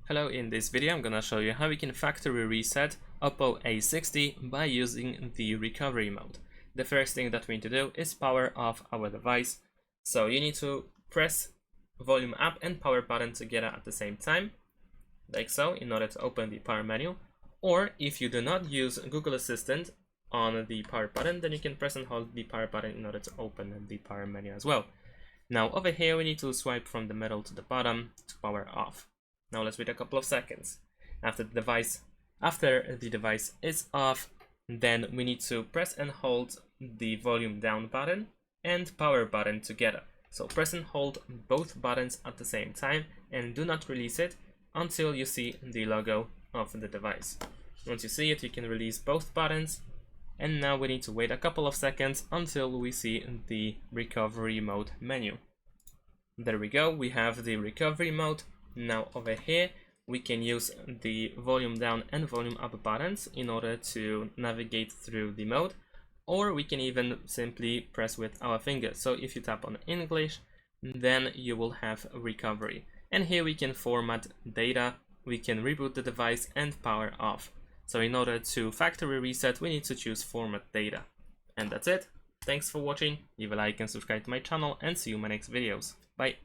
Hello, in this video I'm gonna show you how we can factory reset OPPO A60 by using the recovery mode. The first thing that we need to do is power off our device. So you need to press volume up and power button together at the same time, like so, in order to open the power menu. Or if you do not use Google Assistant on the power button, then you can press and hold the power button in order to open the power menu as well. Now over here we need to swipe from the middle to the bottom to power off. Now let's wait a couple of seconds. After the device is off, then we need to press and hold the volume down button and power button together. So press and hold both buttons at the same time and do not release it until you see the logo of the device. Once you see it, you can release both buttons, and now we need to wait a couple of seconds until we see the recovery mode menu. There we go, we have the recovery mode. Now over here we can use the volume down and volume up buttons in order to navigate through the mode, or we can even simply press with our finger. So if you tap on English, then you will have recovery, and here we can format data, we can reboot the device and power off. So in order to factory reset, we need to choose format data. And that's it. Thanks for watching, leave a like and subscribe to my channel, and see you in my next videos. Bye.